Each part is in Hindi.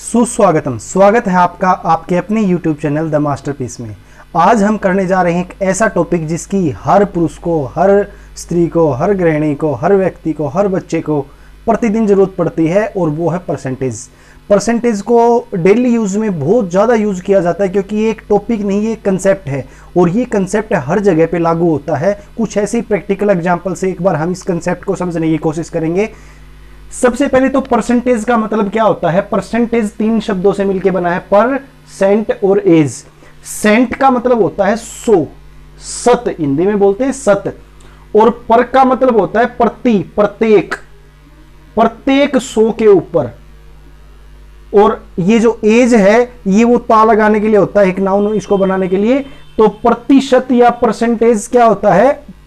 सुस्वागतम, स्वागत है आपका आपके अपने YouTube चैनल द मास्टरपीस में। आज हम करने जा रहे हैं एक ऐसा टॉपिक जिसकी हर पुरुष को, हर स्त्री को, हर गृहिणी को, हर व्यक्ति को, हर बच्चे को प्रतिदिन जरूरत पड़ती है, और वो है परसेंटेज। परसेंटेज को डेली यूज़ में बहुत ज़्यादा यूज़ किया जाता है, क्योंकि ये एक टॉपिक नहीं, ये कंसेप्ट है, और ये कंसेप्ट हर जगह पे लागू होता है। कुछ ऐसे प्रैक्टिकल एग्जाम्पल से एक बार हम इस कंसेप्ट को समझने की कोशिश करेंगे। सबसे पहले तो परसेंटेज का मतलब क्या होता है। परसेंटेज तीन शब्दों से मिलकर बना है, पर, सेंट और एज। सेंट का मतलब होता है 100, सत, हिंदी में बोलते हैं सत, और पर का मतलब होता है प्रति, प्रत्येक, प्रत्येक 100 के ऊपर। और ये जो एज है ये वो ता लगाने के लिए होता है, एक नाउन इसको बनाने के लिए। तो प्रतिशत या परसेंटेज क्या होता है,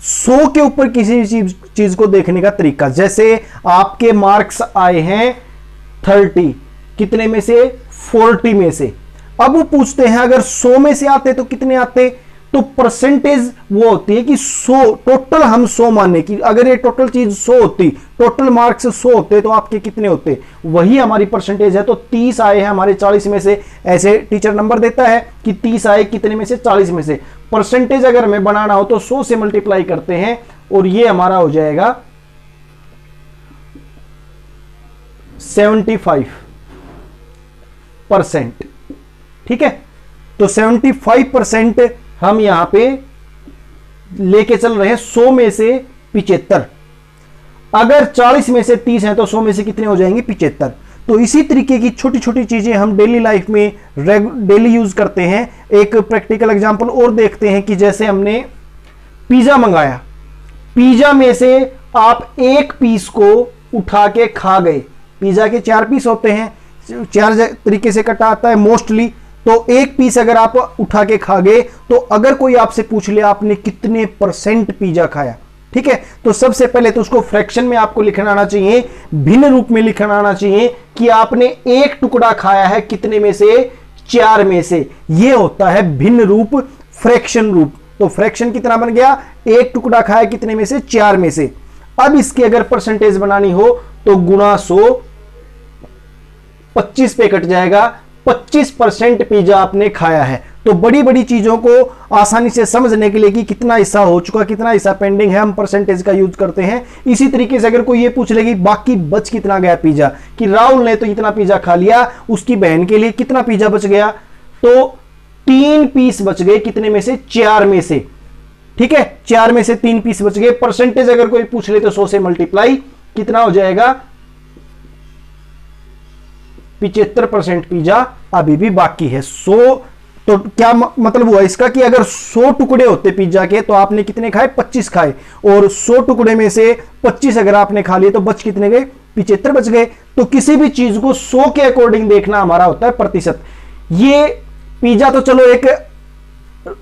100 के ऊपर किसी भी चीज को देखने का तरीका। जैसे आपके मार्क्स आए हैं 30, कितने में से, 40 में से। अब वो पूछते हैं अगर 100 में से आते तो कितने आते, तो परसेंटेज वो होती है कि 100, टोटल हम 100 मानने की। अगर ये टोटल चीज 100 होती, टोटल मार्क्स 100 होते, तो आपके कितने होते, वही हमारी परसेंटेज है। तो 30 आए हैं हमारे 40 में से, ऐसे टीचर नंबर देता है कि 30 आए कितने में से, 40 में से। परसेंटेज अगर हमें बनाना हो तो 100 से मल्टीप्लाई करते हैं, और ये हमारा हो जाएगा 75%। ठीक है, तो 75% हम यहां पे लेके चल रहे हैं 100 में से 75। अगर 40 में से 30 हैं तो 100 में से कितने हो जाएंगे, 75। तो इसी तरीके की छोटी छोटी चीजें हम डेली लाइफ में डेली यूज करते हैं। एक प्रैक्टिकल एग्जांपल और देखते हैं कि जैसे हमने पिज्जा मंगाया, पिज्जा में से आप एक पीस को उठा के खा गए। पिज्जा के 4 पीस होते हैं, 4 तरीके से कटा आता है मोस्टली। तो एक पीस अगर आप उठा के खा गए, तो अगर कोई आपसे पूछ ले आपने कितने परसेंट पिज्जा खाया, ठीक है, तो सबसे पहले तो उसको फ्रैक्शन में आपको लिखना आना चाहिए, भिन्न रूप में लिखना आना चाहिए कि आपने एक टुकड़ा खाया है कितने में से, 4 में से। यह होता है भिन्न रूप, फ्रैक्शन रूप। तो फ्रैक्शन कितना बन गया, एक टुकड़ा खाया कितने में से, 4 में से। अब इसकी अगर परसेंटेज बनानी हो तो गुणा 100, 25 पे कट जाएगा, 25% पिज्जा आपने खाया है। तो बड़ी बड़ी चीजों को आसानी से समझने के लिए कि कितना हिस्सा हो चुका, कितना हिस्सा पेंडिंग है, हम परसेंटेज का यूज करते हैं। इसी तरीके से अगर कोई ये पूछ लेगी बाकी बच कितना गया पिज्जा, कि राहुल ने तो इतना पिज्जा खा लिया, उसकी बहन के लिए कितना पिज्जा बच गया, तो 3 पीस बच गए कितने में से, 4 में से। ठीक है, 4 में से 3 पीस बच गए। परसेंटेज अगर कोई पूछ ले तो 100 से मल्टीप्लाई कितना हो जाएगा, 75% पिज्जा अभी भी बाकी है। 100 तो क्या मतलब हुआ इसका कि अगर 100 टुकड़े होते पिज्जा के तो आपने कितने खाए, 25 खाए, और 100 टुकड़े में से 25 अगर आपने खा लिए तो बच कितने गए, 75 बच गए। तो किसी भी चीज को 100 के अकॉर्डिंग देखना हमारा होता है प्रतिशत। ये पिज्जा तो चलो एक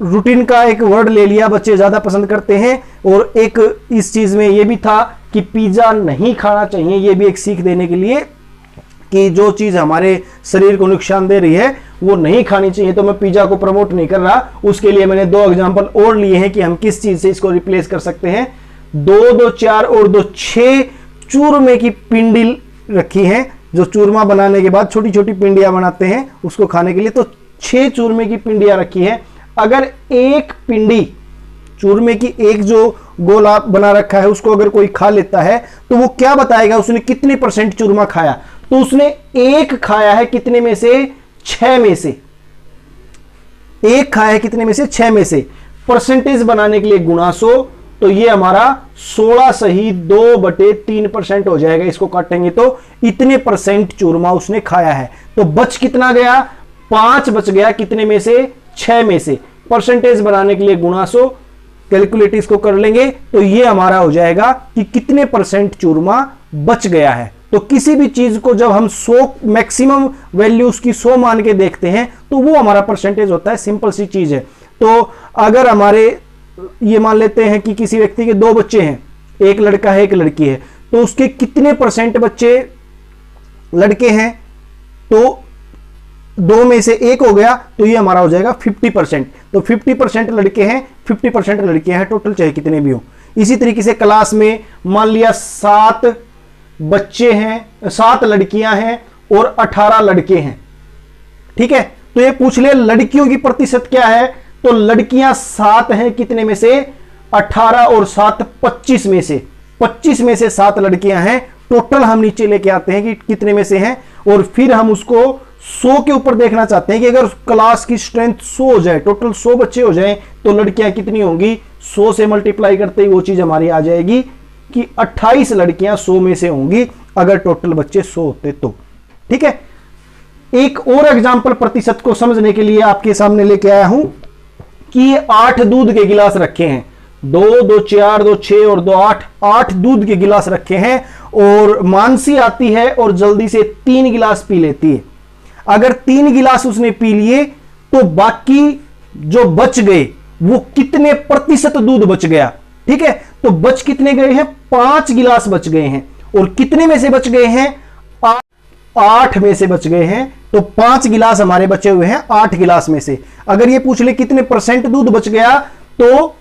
रूटीन का एक वर्ड ले लिया, बच्चे ज्यादा पसंद करते हैं। और एक इस चीज में यह भी था कि पिज्जा नहीं खाना चाहिए, यह भी एक सीख देने के लिए कि जो चीज हमारे शरीर को नुकसान दे रही है वो नहीं खानी चाहिए। तो मैं पिज्जा को प्रमोट नहीं कर रहा, उसके लिए मैंने 2 एग्जांपल और लिए हैं कि हम किस चीज से इसको रिप्लेस कर सकते हैं। 2, 2, 4 और 2, 6 चूरमे की पिंडी रखी है, जो चूरमा बनाने के बाद छोटी छोटी पिंडियां बनाते हैं उसको खाने के लिए। तो 6 चूरमे की पिंडियां रखी है। अगर एक पिंडी चूरमे की, एक जो गोला बना रखा है, उसको अगर कोई खा लेता है तो वो क्या बताएगा उसने कितने % चूरमा खाया। तो उसने एक खाया है कितने में से, 6 में से। एक खाया है कितने में से, 6 में से। परसेंटेज बनाने के लिए गुणा 100, तो ये हमारा 16 सही 2/3% हो जाएगा। इसको काटेंगे तो इतने % चूरमा उसने खाया है। तो बच कितना गया, 5 बच गया कितने में से, 6 में से। परसेंटेज बनाने के लिए गुणा 100, कैलकुलेट इसको कर लेंगे तो ये हमारा हो जाएगा कि कितने % चूरमा बच गया है। तो किसी भी चीज को जब हम 100 मैक्सिमम वैल्यू उसकी 100 मान के देखते हैं तो वो हमारा परसेंटेज होता है। सिंपल सी चीज है। तो अगर हमारे ये मान लेते हैं कि किसी व्यक्ति के 2 बच्चे हैं, एक लड़का है एक लड़की है, तो उसके कितने % बच्चे लड़के हैं, तो 2 में से 1 हो गया, तो ये हमारा हो जाएगा 50%। तो 50% लड़के हैं, 50% लड़कियां हैं, टोटल चाहे कितने भी हो। इसी तरीके से क्लास में मान लिया 7 बच्चे हैं, 7 लड़कियां हैं और 18 लड़के हैं। ठीक है, तो ये पूछ ले लड़कियों की प्रतिशत क्या है, तो लड़कियां 7 हैं, कितने में से 18 और 7 25 में से, 25 में से 7 लड़कियां हैं। टोटल हम नीचे लेके आते हैं कि कितने में से हैं, और फिर हम उसको 100 के ऊपर देखना चाहते हैं कि अगर क्लास की स्ट्रेंथ 100 हो जाए, टोटल 100 बच्चे हो जाएं, तो लड़कियां कितनी होंगी, 100 से मल्टीप्लाई करते ही वो चीज हमारी आ जाएगी कि 28 लड़कियां 100 में से होंगी अगर टोटल बच्चे 100 होते तो। ठीक है, एक और एग्जांपल प्रतिशत को समझने के लिए आपके सामने लेके आया हूं कि 8 दूध के गिलास रखे हैं, 2 2 4 2 6 और 2 8, 8 दूध के गिलास रखे हैं, और मानसी आती है और जल्दी से 3 गिलास पी लेती है। अगर 3 गिलास उसने पी लिए तो बाकी जो बच गए वो कितने प्रतिशत दूध बच गया। ठीक है, तो बच कितने गए हैं, 5 गिलास बच गए हैं, और कितने में से बच गए हैं, 8 में से बच गए हैं। तो 5 गिलास हमारे बचे हुए हैं 8 गिलास में से। अगर ये पूछ ले कितने परसेंट दूध बच गया, तो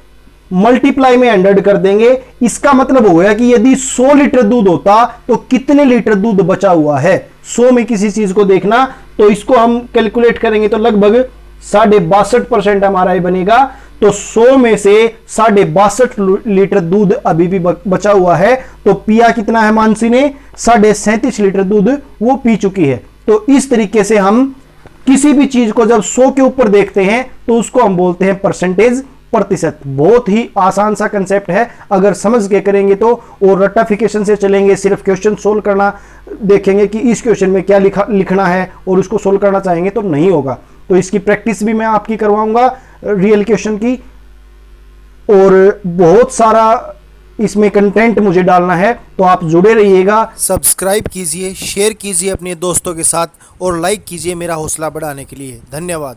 मल्टीप्लाई में 100 कर देंगे। इसका मतलब हो गया कि यदि 100 लीटर दूध होता तो कितने लीटर दूध बचा हुआ है। 100 में किसी चीज को देखना, तो इसको हम कैलकुलेट करेंगे तो लगभग 62.5% हमारा ये बनेगा। तो 100 में से 62.5 लीटर दूध अभी भी बचा हुआ है। तो पिया कितना है मानसी ने, 37.5 लीटर दूध वो पी चुकी है। तो इस तरीके से हम किसी भी चीज को जब 100 के ऊपर देखते हैं तो उसको हम बोलते हैं परसेंटेज, प्रतिशत। बहुत ही आसान सा कंसेप्ट है, अगर समझ के करेंगे तो। और रट्टाफिकेशन से चलेंगे, सिर्फ क्वेश्चन सोल्व करना देखेंगे कि इस क्वेश्चन में क्या लिखना है और उसको सोल्व करना चाहेंगे तो नहीं होगा। तो इसकी प्रैक्टिस भी मैं आपकी करवाऊंगा रियल क्वेश्चन की, और बहुत सारा इसमें कंटेंट मुझे डालना है, तो आप जुड़े रहिएगा। सब्सक्राइब कीजिए, शेयर कीजिए अपने दोस्तों के साथ, और लाइक कीजिए मेरा हौसला बढ़ाने के लिए। धन्यवाद।